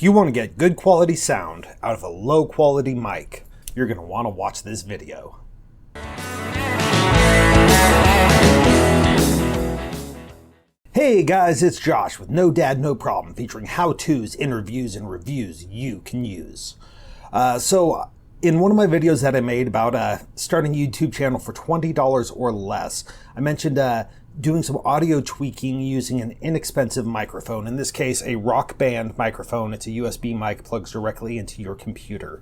If you want to get good quality sound out of a low quality mic, you're going to want to watch this video. Hey guys, it's Josh with No Dad, No Problem, featuring how-tos, interviews, and reviews you can use. So in one of my videos that I made about starting a YouTube channel for $20 or less, I mentioned doing some audio tweaking using an inexpensive microphone. In this case, a Rock Band microphone. It's a USB mic, plugs directly into your computer.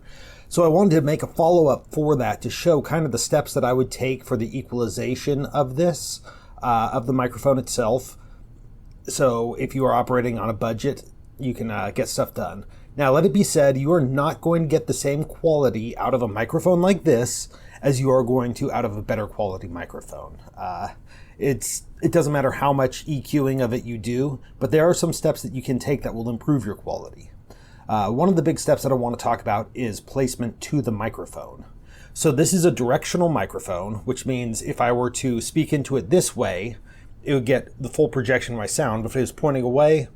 So I wanted to make a follow-up for that to show kind of the steps that I would take for the equalization of this, of the microphone itself. So if you are operating on a budget, you can get stuff done. Now, let it be said, you are not going to get the same quality out of a microphone like this as you are going to out of a better quality microphone. It doesn't matter how much EQing of it you do, but there are some steps that you can take that will improve your quality. One of the big steps that I want to talk about is placement to the microphone. So this is a directional microphone, which means if I were to speak into it this way, it would get the full projection of my sound. But if it was pointing away,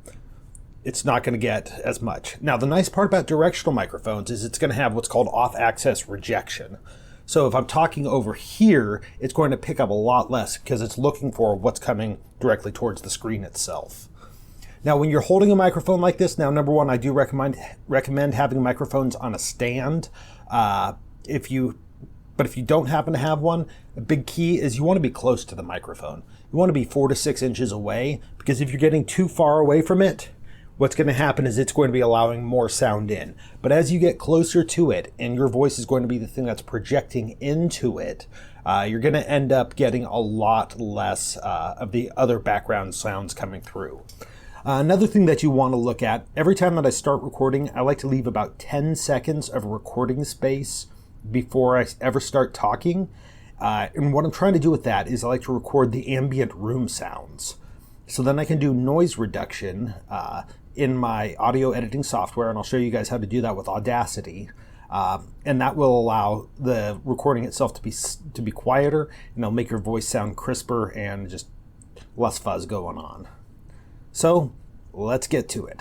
it's not going to get as much. Now, the nice part about directional microphones is it's going to have what's called off-axis rejection. So if I'm talking over here, it's going to pick up a lot less because it's looking for what's coming directly towards the screen itself. Now, when you're holding a microphone like this, now, number one, I do recommend having microphones on a stand. But if you don't happen to have one, a big key is you want to be close to the microphone. You want to be 4 to 6 inches away, because if you're getting too far away from it, what's going to happen is it's going to be allowing more sound in. But as you get closer to it, and your voice is going to be the thing that's projecting into it, you're going to end up getting a lot less of the other background sounds coming through. Another thing that you want to look at, every time that I start recording, I like to leave about 10 seconds of recording space before I ever start talking. And what I'm trying to do with that is I like to record the ambient room sounds. So then I can do noise reduction in my audio editing software, and I'll show you guys how to do that with Audacity. And that will allow the recording itself to be quieter, and it'll make your voice sound crisper and just less fuzz going on. So let's get to it.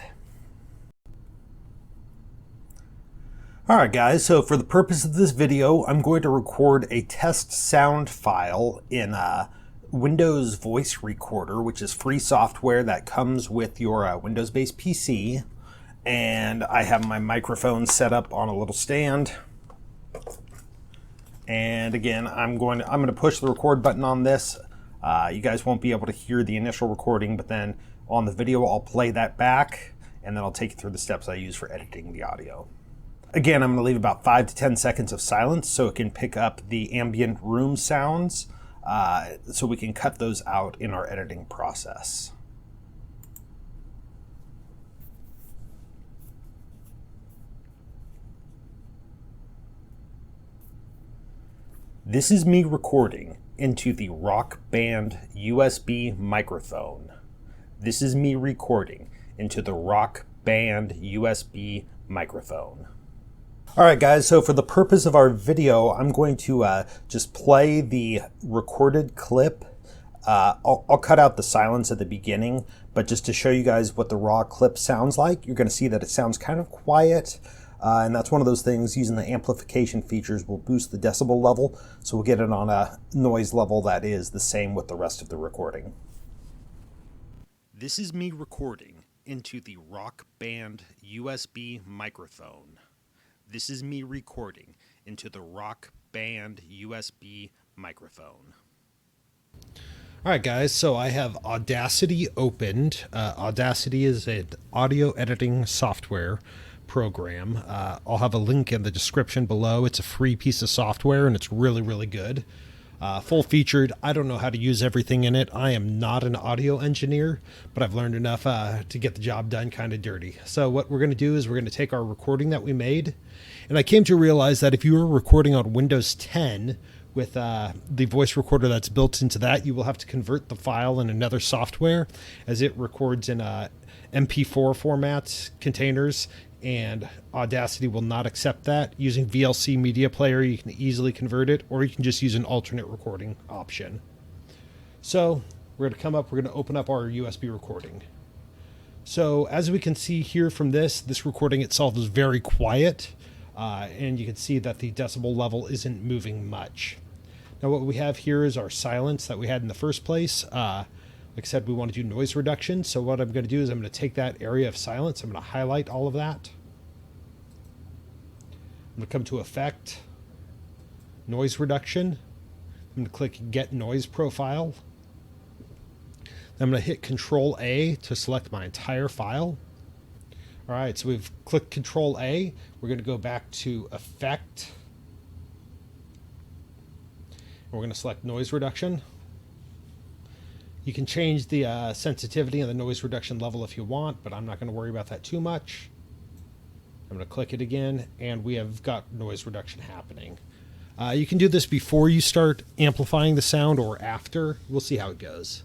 Alright guys, so for the purpose of this video, I'm going to record a test sound file in Windows Voice Recorder, which is free software that comes with your Windows-based PC. And I have my microphone set up on a little stand. And again, I'm going to push the record button on this. You guys won't be able to hear the initial recording, but then on the video I'll play that back, and then I'll take you through the steps I use for editing the audio. Again, I'm going to leave about 5 to 10 seconds of silence so it can pick up the ambient room sounds, so we can cut those out in our editing process. This is me recording into the Rock Band USB microphone. This is me recording into the Rock Band USB microphone. Alright guys, so for the purpose of our video, I'm going to just play the recorded clip. I'll cut out the silence at the beginning, but just to show you guys what the raw clip sounds like, you're going to see that it sounds kind of quiet, and that's one of those things. Using the amplification features will boost the decibel level, so we'll get it on a noise level that is the same with the rest of the recording. This is me recording into the Rock Band USB microphone. This is me recording into the Rock Band USB microphone. Alright guys, so I have Audacity opened. Audacity is an audio editing software program. I'll have a link in the description below. It's a free piece of software and it's really, really good. Full featured. I don't know how to use everything in it. I am not an audio engineer, but I've learned enough to get the job done kind of dirty. So what we're going to do is we're going to take our recording that we made, and I came to realize that if you were recording on Windows 10 with the voice recorder that's built into that, you will have to convert the file in another software, as it records in MP4 format containers, and Audacity will not accept that. Using VLC Media Player, you can easily convert it, or you can just use an alternate recording option. So we're going to open up our USB recording. So as we can see here from this recording itself is very quiet, and you can see that the decibel level isn't moving much. Now what we have here is our silence that we had in the first place. Like I said, we want to do noise reduction. So what I'm going to do is I'm going to take that area of silence. I'm going to highlight all of that. I'm going to come to Effect, Noise Reduction. I'm going to click Get Noise Profile. I'm going to hit Control A to select my entire file. All right, so we've clicked Control A. We're going to go back to Effect. We're going to select Noise Reduction. You can change the sensitivity and the noise reduction level if you want, but I'm not going to worry about that too much. I'm going to click it again, and we have got noise reduction happening. You can do this before you start amplifying the sound or after. We'll see how it goes.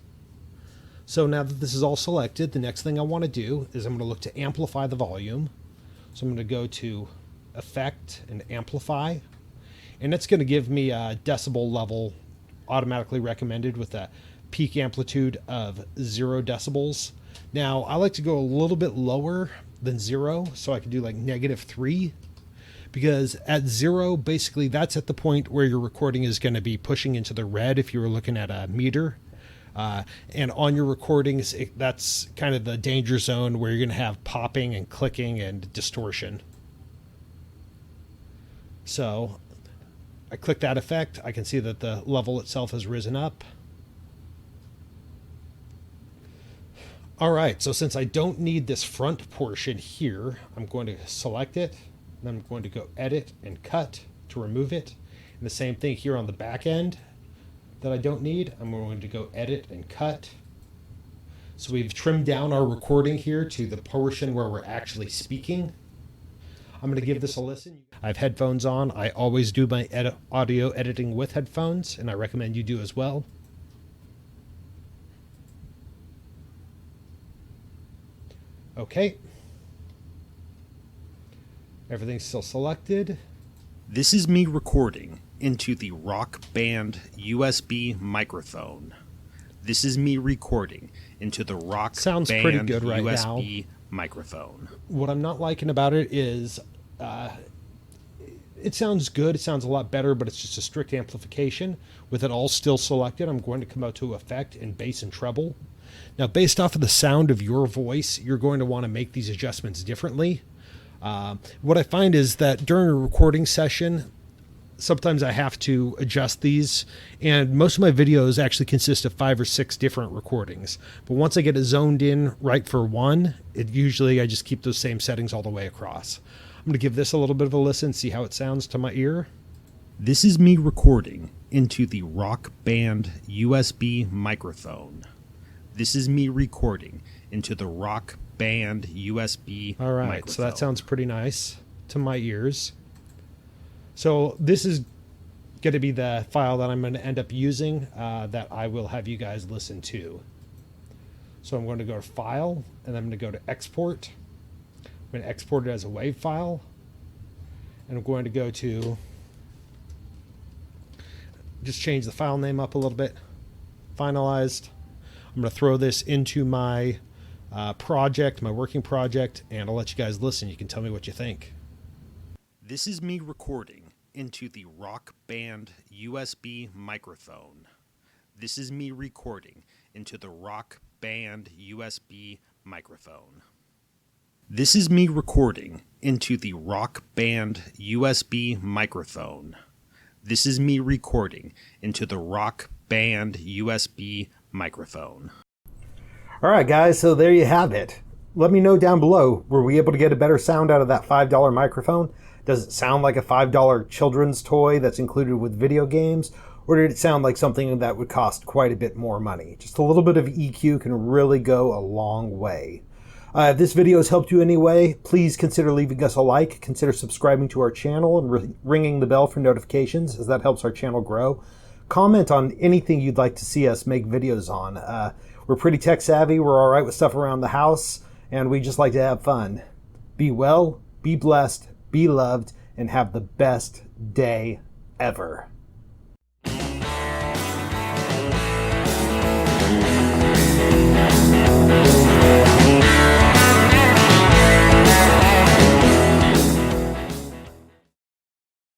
So now that this is all selected, the next thing I want to do is I'm going to look to amplify the volume. So I'm going to go to Effect and Amplify, and it's going to give me a decibel level automatically recommended with a peak amplitude of 0 decibels. Now I like to go a little bit lower than 0, so I can do like -3, because at 0 basically that's at the point where your recording is going to be pushing into the red if you were looking at a meter. And on your recordings, that's kind of the danger zone where you're going to have popping and clicking and distortion. So I click that effect. I can see that the level itself has risen up. All right, so since I don't need this front portion here, I'm going to select it. Then I'm going to go Edit and Cut to remove it. And the same thing here on the back end that I don't need. I'm going to go Edit and Cut. So we've trimmed down our recording here to the portion where we're actually speaking. I'm going to give this a listen. I have headphones on. I always do my audio editing with headphones, and I recommend you do as well. Okay. Everything's still selected. This is me recording into the Rock Band USB microphone. This is me recording into the Rock Sounds Band pretty good right USB now. microphone. What I'm not liking about it is it sounds good. It sounds a lot better, but it's just a strict amplification. With it all still selected, I'm going to come out to Effect and Bass and Treble. Now, based off of the sound of your voice, you're going to want to make these adjustments differently. What I find is that during a recording session, sometimes I have to adjust these, and most of my videos actually consist of 5 or 6 different recordings. But once I get it zoned in right for one, I just keep those same settings all the way across. I'm going to give this a little bit of a listen, see how it sounds to my ear. This is me recording into the Rock Band USB microphone. This is me recording into the Rock Band USB All right, microphone. So that sounds pretty nice to my ears. So this is going to be the file that I'm going to end up using that I will have you guys listen to. So I'm going to go to File, and I'm going to go to Export. I'm going to export it as a WAV file. And I'm going to go to, just change the file name up a little bit, Finalized. I'm going to throw this into my project, my working project, and I'll let you guys listen. You can tell me what you think. This is me recording into the Rock Band USB microphone. This is me recording into the Rock Band USB microphone. This is me recording into the Rock Band USB microphone. This is me recording into the Rock Band USB microphone. All right, guys, so there you have it. Let me know down below, were we able to get a better sound out of that $5 microphone? Does it sound like a $5 children's toy that's included with video games? Or did it sound like something that would cost quite a bit more money? Just a little bit of EQ can really go a long way. If this video has helped you in any way, please consider leaving us a like, consider subscribing to our channel and ringing the bell for notifications, as that helps our channel grow. Comment on anything you'd like to see us make videos on. We're pretty tech savvy, we're all right with stuff around the house, and we just like to have fun. Be well, be blessed, be loved, and have the best day ever.